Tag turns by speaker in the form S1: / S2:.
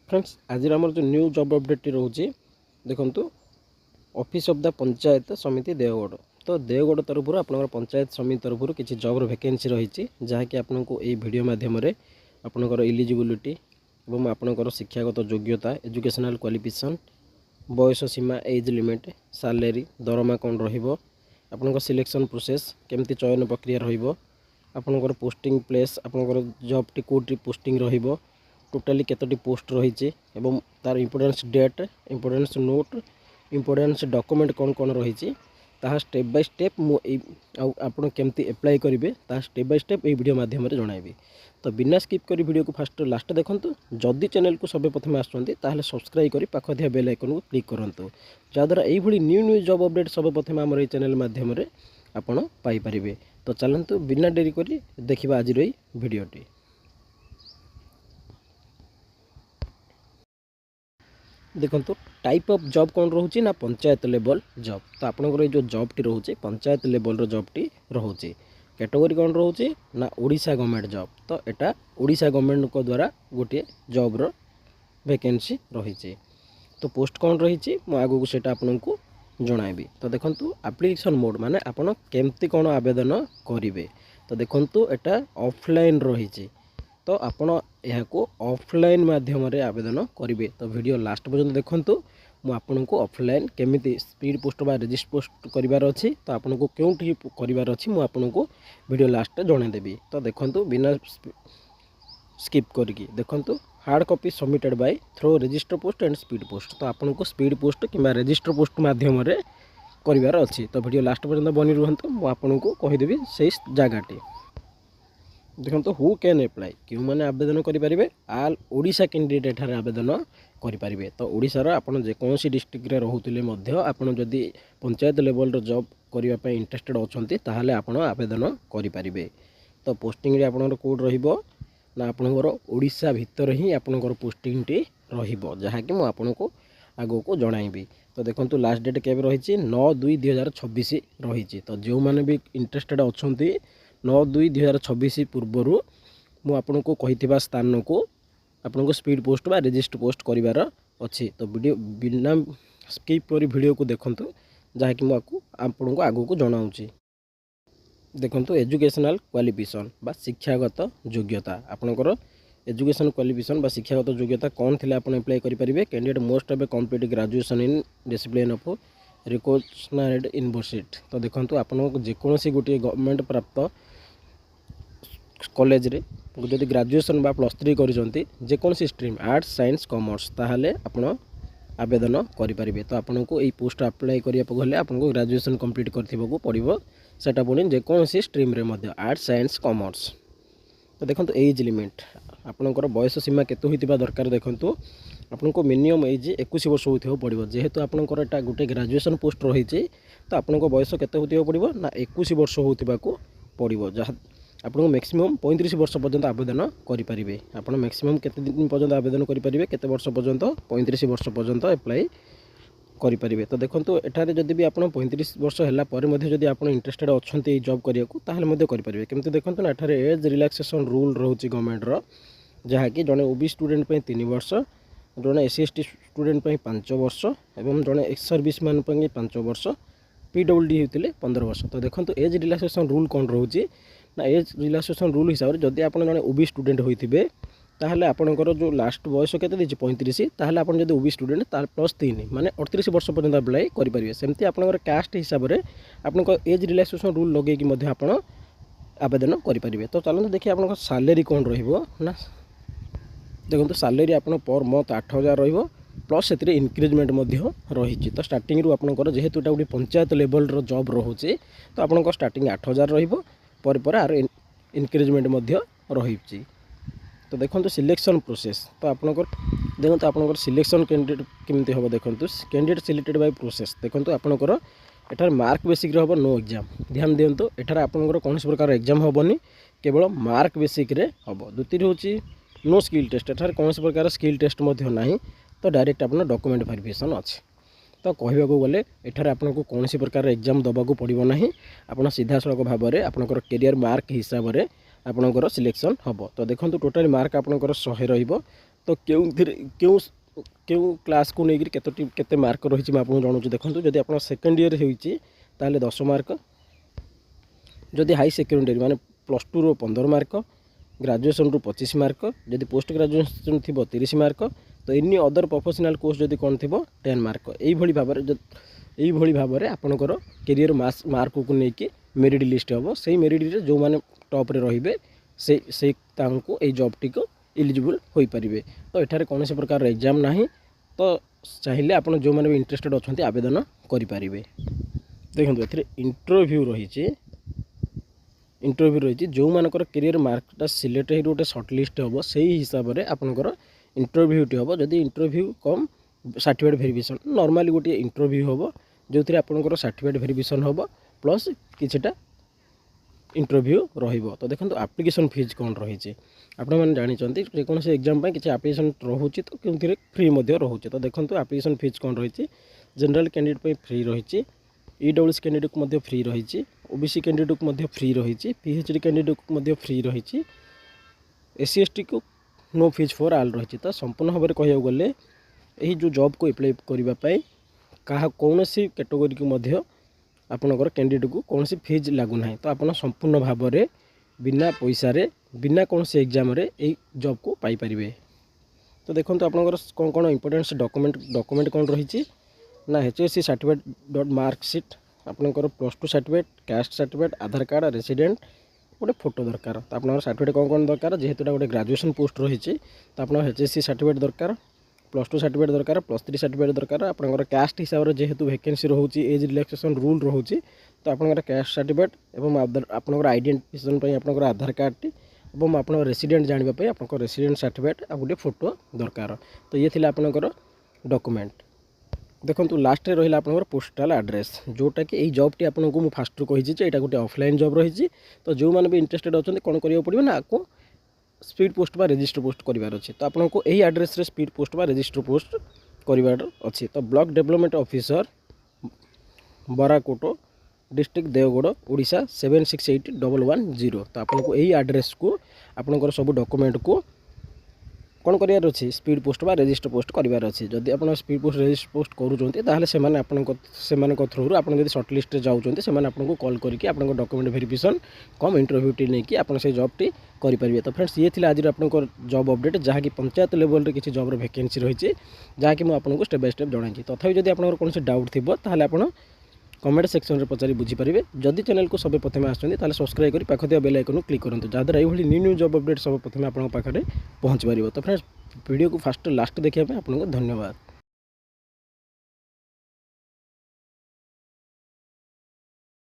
S1: Friends आज आम जो न्यू जॉब अपडेट रोचे देखु ऑफिस ऑफ द पंचायत समिति देवगढ़। तो देवगढ़ तरफ आप पंचायत समिति तरफ किसी जॉब वैकेंसी रही जहाँकि आपको ये वीडियो माध्यम आपणकर इलिजिबिलिटी और आपणकर शिक्षागत योग्यता एजुकेशनल क्वालिफिकेशन बयस सीमा एज लिमिट सैलरी दरमा कौन रहा सिलेक्शन प्रोसेस केमती चयन प्रक्रिया रहा पोस्टिंग प्लेस आपणकर जॉब टी कोटी पोस्टिंग रहा टोटाली केतोटी पोस्ट रही एवं तार importance date importance note importance document कौन कौन रही ताहा स्टेप बाय स्टेप आपड़ केमती एप्लाई करेंगे ताहा स्टेप बाय स्टेप ये वीडियो माध्यम जनइबी। तो बिना स्किप कर वीडियो को फास्ट लास्ट देखूँ। जदि चैनल को सब प्रथम आसुँच सब्सक्राइब कर पाख थिया बेल आइकन को क्लिक करूँ जहाँद्वारा यही न्यू न्यू जॉब अपडेट सब प्रथम आम ये चैनल माध्यम आपण पाइपर। तो चलतु बिना डेरी कर देखा आज भिडटी। देखो टाइप ऑफ जॉब कौन रोचे ना पंचायत लेवल जॉब। तो आपंकर जो जॉब टी रोचे पंचायत लेवल रो जॉब टी रोचे कैटेगरी कौन रोचे ना ओडिशा गवर्नमेंट जॉब। तो एटा ओडिशा गवर्नमेंट को द्वारा गोटे जॉब रो वैकेंसी रही। तो पोस्ट कौन रही आगू को सेटा आपको जनइबी। तो देखो एप्लिकेशन मोड माने आपन केमती कौन आवेदन करेंगे। तो देखो एटा ऑफलाइन रही। तो आपण यह ऑफलाइन माध्यम आवेदन करेंगे। तो वीडियो लास्ट पर्यंत देखूँ मुझे ऑफलाइन केमिति स्पीड पोस्ट बा रजिस्ट पोस्ट करार अच्छी। तो आपन को क्योंटी करार अच्छी मुझे वीडियो लास्ट जनईदेवी। तो देखूँ बिना स्किप करके देखूँ hard copy submitted by through register post and speed post. तो आपन को स्पीड पोस्ट कि रजिस्टर पोस्ट माध्यम करार अच्छी। तो वीडियो लास्ट पर्यंत बनी रुहतु मुझे कहीदेवी से जगटी। देखो हु कैन एप्लाई क्यों मैंने आवेदन करेंगे आल ओडिशा कैंडिडेट एठार आवेदन करेंगे। तो ओडिशार आपन जेकोसी डिस्ट्रिक्ट रे रहउतिले मध्य आपन जदि पंचायत लेवल रो जॉब करने इंटरेस्टेड अच्छे ताहले आपन आवेदन करेंगे। तो पोस्टिंग रे आपन कोड रहिबो ना आपनकर ओडिशा भितर ही आपनकर पोस्टिंग टी रहिबो जहाँकि मु आपनको आगो को जणाइबी। तो देखो लास्ट डेट केबे रही 9/2/2026 रही। तो जो मैंने भी इंटरेस्टेड अच्छे 9/2/2026 पूर्वर मुझे कही स्थान को आपको स्पीड पोस्ट बा रजिस्ट पोस्ट करार अच्छी। तो वीडियो बिना स्किप कर वीडियो को देखूँ जहाँकि आपको आगू को जनाऊँगी। देखो एजुकेशनल क्वालिफिकेशन बा शिक्षागत योग्यता आपणकर एजुकेशन क्वालिफिकेशन बा शिक्षागत योग्यता कौन थी आप एप्लाई करेंगे। Candidate most of complete graduation in discipline of recognised university. तो देखो आपको जेकोसी गोटे गवर्नमेंट प्राप्त कॉलेज रे जदि ग्रेजुएशन बा +3 करते जेकोसी स्ट्रीम आर्ट्स साइंस कॉमर्स ताहले आपण आवेदन करेंगे। तो आपको ये पोस्ट अप्लाई करने गले आपको ग्रेजुएशन कंप्लीट करथिबा पड़ो सेटा पुणी जेकोसी स्ट्रीम रे मध्य आर्ट्स साइंस कॉमर्स। तो देखो एज लिमिट आपणकर बयस सीमा केते होइतिबा दरकार। देखो आपको मिनिमम एज 21 वर्ष होइथिबा पड़ो जेहेतु आपणकर एटा गोटे ग्रेजुएशन पोस्ट रही। तो आपको बयस केते होइतिबा पड़ो ना 21 वर्ष होइतिबा को पड़ो जहाँ आपको मैक्सिमम 35 वर्ष पर्यंत आवेदन करेंगे। आप मैक्सिमम केते दिन पर्यंत आवेदन करेंगे केते वर्ष पर्यंत 35 वर्ष पर्यंत एप्लाई करेंगे। तो देखो एठारे जदि भी आप 35 वर्ष है जदि आप इंटरेस्टेड अच्छा जॉब करने को ताहले करेंगे। केमती देखो ना एठारे एज रिलैक्सेशन रूल रोचे गवर्नमेंट जहाँकि जड़े ओबी स्टूडेंट 3 वर्ष जड़े SC/ST स्टूडेंट 5 वर्ष और जड़े एक्स सर्विस मैन 5 वर्ष PWD होते 15 वर्ष। तो देखो एज रिलैक्सेशन रूल कौन रोचे ना एज रिलैक्सेशन रूल हिसाब से जदि आप जड़े ओबी स्टूडेंट होते ताहले आपणकर जो लास्ट बयस केते 35 ताहले आपन जदि ओबी स्टूडेंट तार +3 माने 38 वर्ष पर्यंत अप्लाई करेंगे। सेमती आपणकर कास्ट हिसाब से आपन एज रिलैक्सेशन रूल लगे कि आप आवेदन करेंगे। तो चलते देखिए आपन सैलरी कौन रहिबो ना देखो सैलरी आपन पर मंथ 8,000 रहिबो प्लस से इनक्रिजमेंट रही। तो स्टार्टिंग रू आपनकर जेहेतु गोटे पंचायत लेवल रो जॉब रोचे तो आपन स्टार्टिंग 8,000 रहिबो पर आर इनक्रिजमेंट रही। तो देखो सिलेक्शन प्रोसेस तो आपनकर देखो आपनकर सिलेक्शन कैंडिडेट केमती हम देखो कैंडिडेट सिलेक्टेड बाय प्रोसेस। देखो आपनकर एठार मार्क बेसिक हम नो एग्जाम ध्यान दिंतु एठार आपनकर कौन प्रकार एग्जाम हेनी केवल मार्क बेसिक रे हम। द्वितीय हूँ नो स्किल टेस्ट एठार कौन प्रकार स्किल टेस्ट ना। तो डायरेक्ट आप डॉक्यूमेंट वेरिफिकेशन अच्छे। तो कहवाक गले एठार आपको कौन प्रकार एग्जाम दबाक पड़ो ना आप सीधा सड़क भाव में आपंकर कैरियर मार्क हिसाब से आपंकर सिलेक्शन हम। तो देखो टोटाल मार्क आपंकर 100 रहिबो तो क्यों क्यों क्लास को लेकर केते मार्क रही मैं आपको जनाऊँ। देखो जदि आप सेकेंड ईयर होते 10 मार्क, जदि हाई सेकेंडरी माने +2 रो 15 मार्क, ग्रेजुएशन रू 25 मार्क, जदि पोस्ट ग्रेजुएशन थी 30 मार्क, तो एनी अदर प्रोफेशनल कोर्स जदि कौन थी 10 मार्क। यही भाव में आपणकर कैरियर मार्क को लेकिन मेरिट लिस्ट हम से मेरिट जो मैंने टॉप रे रहिबे से तांको ए जॉब टी को एलिजिबल हो पारे। तो एठारे कौन से प्रकार एग्जाम ना, तो चाहिए आप जो मैंने भी इंटरेस्टेड अच्छा आवेदन करें। देखो ये इंटरव्यू रही जो मानकर कैरियर मार्कटा सिलेक्ट हो गोटे सर्टलिस्ट हम से हिसाब से आपंकर इंटरव्यूटी हम। जदि इंटरव्यू कम सर्टिफिकेट वेरिफिकेशन नॉर्मली गोटे इंटरव्यू हम जो थी आपंकर सर्टिफिकेट वेरिफिकेशन हम प्लस किछटा इंटरव्यू रहिबो। तो देखो एप्लिकेशन फीस कौन रही आपने जानते जेकोसी एग्जाम किसी एप्लिकेशन रोचे तो क्यों फ्री रोचे। तो देखो एप्लिकेशन फीस कौन रही जनरल कैंडिडेट फ्री रही, ईडब्ल्यूएस कैंडिडेट को फ्री रही, ओबीसी कैंडिडेट को फ्री रही, पीएचडी कैंडिडेट को फ्री रही, एससी एसटी को नो फीस फॉर ऑल रही। तो संपूर्ण भाव में कहूँ गले यही जो जॉब को अप्लाई करने क्या कौन सी कैटेगोरी को आपणकर कैंडिडेट को कौन सी फीस लगुना। तो आप संपूर्ण भाव में बिना पैसा बिना कौन सी एग्जाम रे जॉब को पाइपर। तो देखो आपंकर कौन कौन इंपोर्टेंस डॉक्यूमेंट कौन रही ना एचएससी सर्टिफिकेट मार्कशीट, आपंकर +2 सर्टिफिकेट, कास्ट सर्टिफिकेट, आधार कार्ड, रेसिडेंट, गोटे फोटो दरकार। तो आप सर्टिफिकेट कौन दरकार जेहेतु गोटे ग्रेजुएशन पोस्ट रही तो आप एचएससी सर्टिफिकेट दरकार, +2 सर्टिफिकेट दरकार, +3 सर्टिफिकेट दरकार। आपंकर कास्ट हिसाब से जेहेतु वैकेंसी रोचे एज रिलैक्सेशन रूल रोचे तो आपंकर कास्ट सर्टिफिकेट और आपंकर आइडेंटिफिकेशन आपंकर आधार कार्ड और आप रेसिडेंट जानापी आप रेसिडेंट सर्टिफिकेट आ गोटे फोटो दरकार। तो ये थी आपंकर डॉक्यूमेंट। देखो लास्ट रे रहा आपंकर पोस्टाल एड्रेस जोटा कि यही जॉब टी आपको मुझे फास्ट रू कही यहाँ गोटे ऑफलाइन जॉब रही। तो जो मैंने भी इंटरेस्टेड अच्छा कौन करा पड़े ना आपको स्पीड पोस्ट बा रजिस्टर पोस्ट करार अच्छे। तो आपको यही एड्रेस रे स्पीड पोस्ट बा रजिस्टर पोस्ट करार अच्छे। तो block development officer Barakot district Deogarh Odisha 768110। तो आपको यही एड्रेस को आपंकर सब डॉक्यूमेंट को कौन करार अच्छे स्पीड पोस्ट बा रजिस्टर पोस्ट करार अच्छे। जदि आप स्पीड पोस्ट रजिस्टर पोस्ट करुँच थ्रू आप सर्टलिस्ट जाऊँच से आपको कॉल करके आप डॉक्यूमेंट वेरिफिकेशन कम इंटरव्यू टी नहीं आप जॉब टी करेंगे। तो फ्रेंड्स ये थी आज आप जॉब अपडेट जहाँकि पंचायत लेवल किसी जॉब वैकेंसी रही जहाँकि मुझे स्टेप बाय स्टेप जनाई। तथापि जब आप कौन डाउट थी आप कमेंट सेक्शन में पचारि बुझीपारे। जदि चैनल को सब प्रथम आसते सब्सक्राइब कर पाखिया बेल आइकन क्लिक करूँ जहाँद्वारा ये न्यू जॉब अपडेट सब प्रथम आप पाखे पहुँच पार। तो फ्रेंड्स वीडियो को फास्ट लास्ट देखा आपको धन्यवाद।